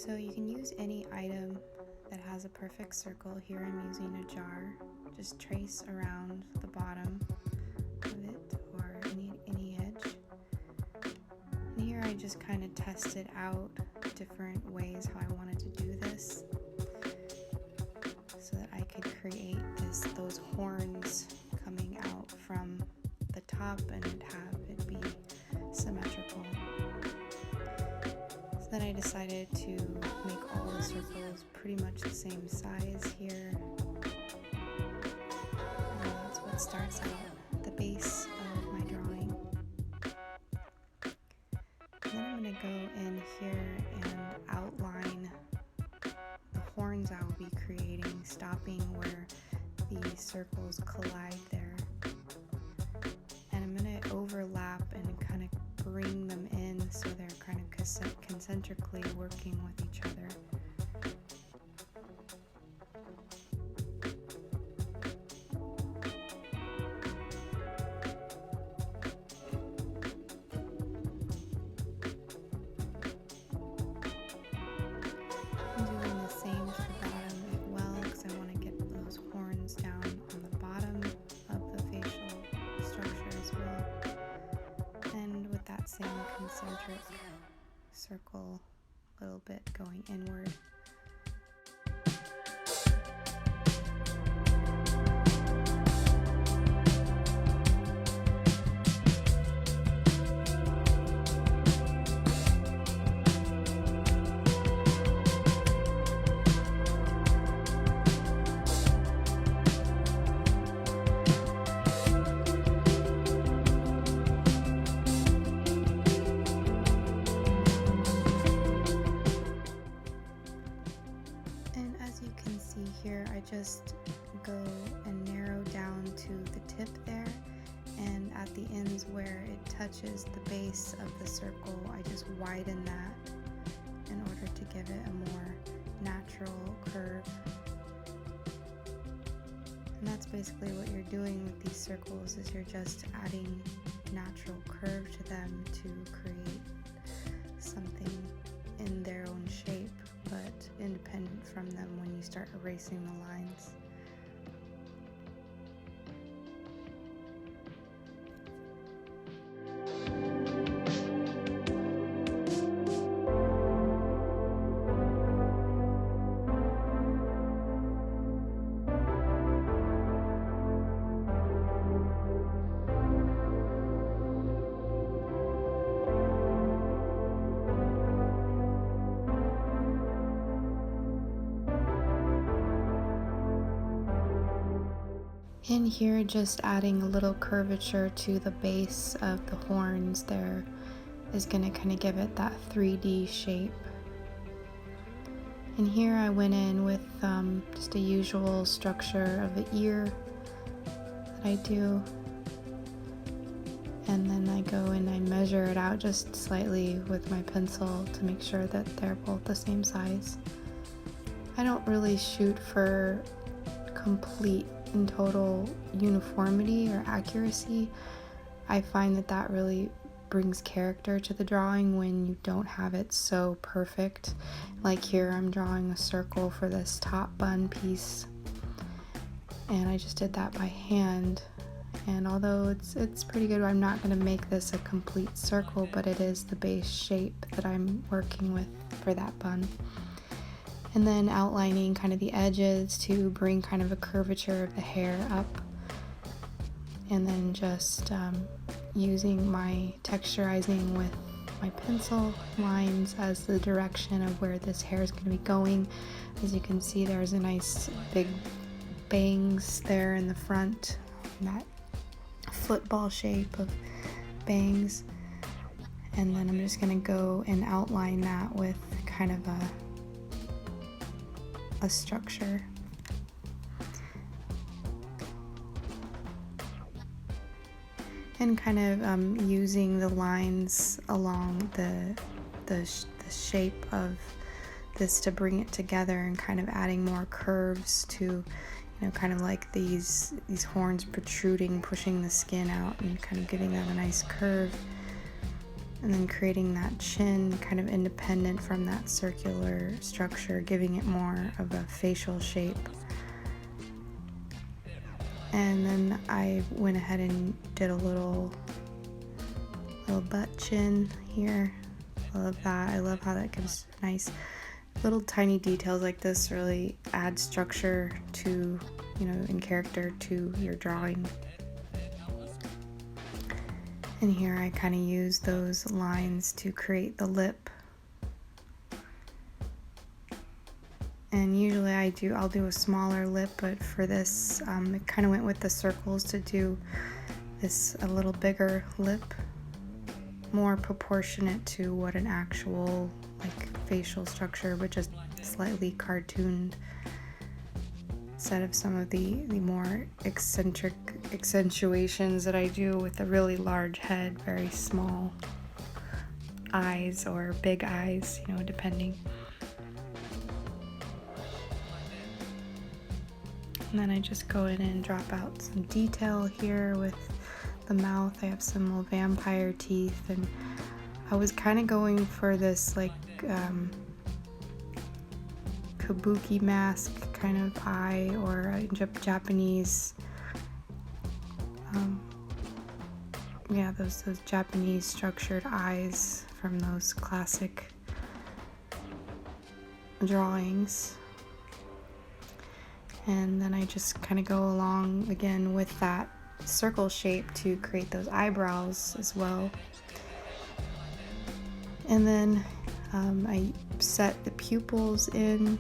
So you can use any item that has a perfect circle. Here I'm using a jar. Just trace around the bottom of it or any edge. And here I just kind of tested out different ways how I wanted to do this so that I could create those horns coming out from the top and have it be symmetrical. So then I decided to make all the circles pretty much the same size here. And that's what starts out the base of my drawing. And then I'm going to go in here and outline the horns I will be creating, stopping where the circles collide there. And I'm going to overlap and kind of bring them in so they're kind of concentrically working with each other. I'm doing the same to the bottom as well because I want to get those horns down on the bottom of the facial structure as well. And with that same concentric circle, a little bit going inward. Here I just go and narrow down to the tip there, and at the ends where it touches the base of the circle I just widen that in order to give it a more natural curve. And that's basically what you're doing with these circles, is you're just adding natural curve to them to create something in their own shape, but independent from them when you start erasing the lines. In here, just adding a little curvature to the base of the horns there is going to kind of give it that 3D shape. And here I went in with just a usual structure of the ear that I do. And then I go and I measure it out just slightly with my pencil to make sure that they're both the same size. I don't really shoot for complete and total uniformity or accuracy. I find that really brings character to the drawing when you don't have it so perfect. Like here I'm drawing a circle for this top bun piece, and I just did that by hand. And although it's pretty good, I'm not going to make this a complete circle, but it is the base shape that I'm working with for that bun. And then outlining kind of the edges to bring kind of a curvature of the hair up. And then just using my texturizing with my pencil lines as the direction of where this hair is going to be going. As you can see, there's a nice big bangs there in the front, that football shape of bangs. And then I'm just going to go and outline that with kind of a structure. And kind of using the lines along the shape of this to bring it together, and kind of adding more curves to, kind of like these horns protruding, pushing the skin out and kind of giving that a nice curve. And then creating that chin kind of independent from that circular structure, giving it more of a facial shape. And then I went ahead and did a little butt chin here. I love that. I love how that gives nice little tiny details like this really add structure to, and character to your drawing. And here I kind of use those lines to create the lip. And usually I'll do a smaller lip, but for this, it kind of went with the circles to do this a little bigger lip, more proportionate to what an actual facial structure, but just slightly cartooned, instead of some of the more eccentric accentuations that I do with a really large head, very small eyes or big eyes, depending. And then I just go in and drop out some detail here with the mouth. I have some little vampire teeth, and I was kind of going for this kabuki mask kind of eye, or a Japanese, those Japanese structured eyes from those classic drawings. And then I just kind of go along again with that circle shape to create those eyebrows as well. And then I set the pupils in.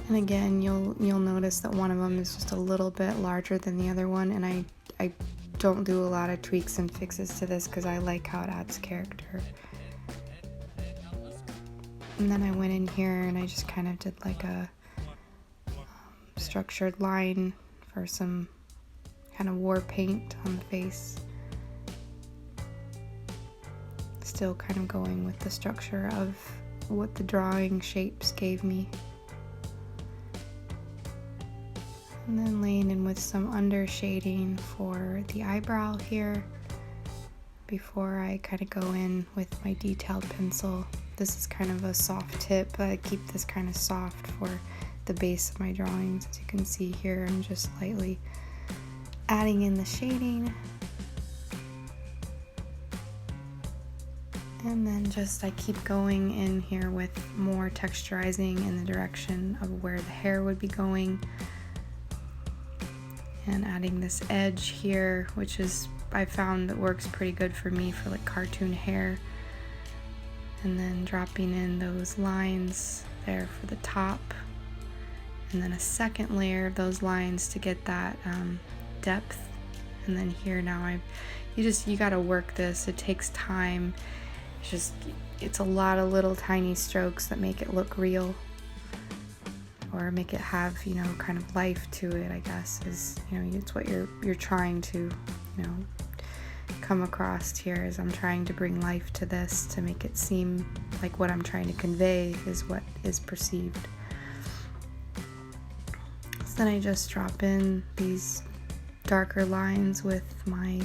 And again, you'll notice that one of them is just a little bit larger than the other one, and I don't do a lot of tweaks and fixes to this because I like how it adds character. And then I went in here and I just kind of did a structured line for some kind of war paint on the face. Still kind of going with the structure of what the drawing shapes gave me. And then laying in with some under shading for the eyebrow here before I kind of go in with my detailed pencil. This is kind of a soft tip. I keep this kind of soft for the base of my drawings. As you can see here, I'm just lightly adding in the shading. And then I keep going in here with more texturizing in the direction of where the hair would be going. And adding this edge here, which I found that works pretty good for me for cartoon hair. And then dropping in those lines there for the top, and then a second layer of those lines to get that depth. And then here now you gotta work this. It takes time. It's a lot of little tiny strokes that make it look real, or make it have kind of life to it, I guess, it's what you're trying to come across here. Is I'm trying to bring life to this to make it seem like what I'm trying to convey is what is perceived. So then I just drop in these darker lines with my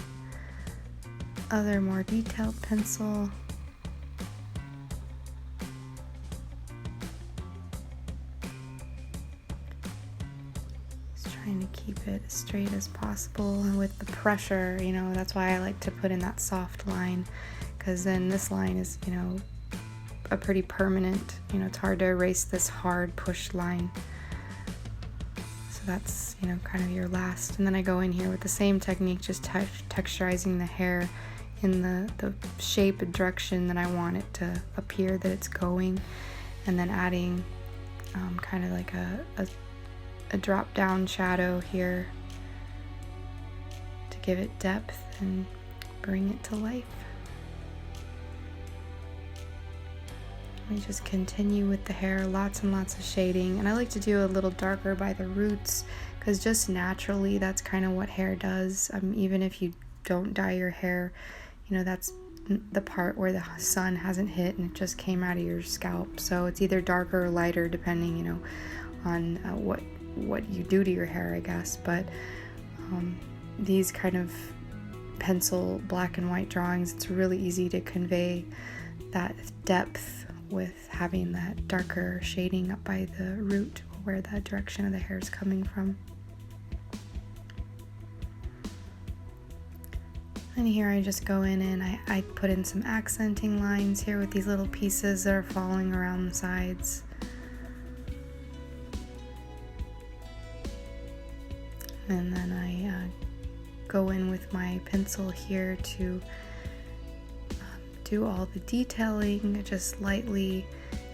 other more detailed pencil. Trying to keep it as straight as possible, and with the pressure, that's why I like to put in that soft line, because then this line is, a pretty permanent, it's hard to erase this hard push line. So that's, kind of your last. And then I go in here with the same technique, just texturizing the hair in the shape and direction that I want it to appear that it's going, and then adding kind of like a drop down shadow here to give it depth and bring it to life. We just continue with the hair, lots and lots of shading, and I like to do a little darker by the roots because just naturally that's kind of what hair does. Even if you don't dye your hair, that's the part where the sun hasn't hit and it just came out of your scalp, so it's either darker or lighter depending on what you do to your hair, I guess. But these kind of pencil black and white drawings, it's really easy to convey that depth with having that darker shading up by the root where the direction of the hair is coming from. And here I just go in and I put in some accenting lines here with these little pieces that are falling around the sides. And then I go in with my pencil here to do all the detailing, just lightly,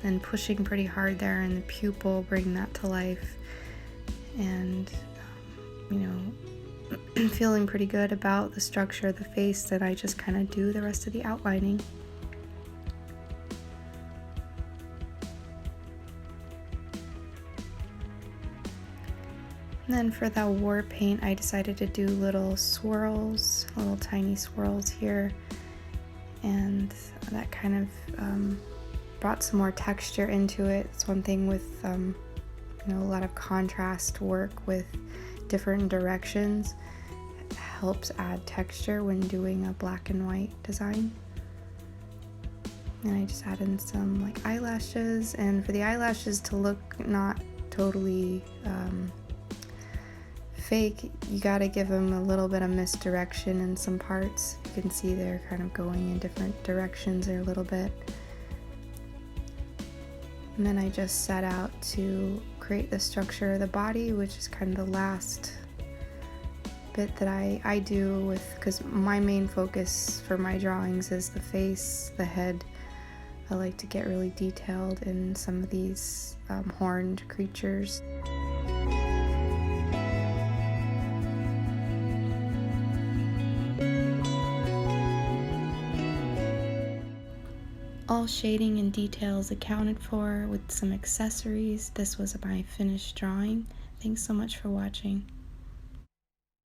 and pushing pretty hard there in the pupil, bring that to life. And feeling pretty good about the structure of the face, that I just kind of do the rest of the outlining. And then for that war paint, I decided to do little swirls, little tiny swirls here, and that kind of brought some more texture into it. It's one thing with a lot of contrast work with different directions. It helps add texture when doing a black and white design. And I just add in some like eyelashes, and for the eyelashes to look not totally fake, you gotta give them a little bit of misdirection in some parts. You can see they're kind of going in different directions there a little bit. And then I just set out to create the structure of the body, which is kind of the last bit that I do with, because my main focus for my drawings is the face, the head. I like to get really detailed in some of these horned creatures. All shading and details accounted for with some accessories. This was my finished drawing. Thanks so much for watching.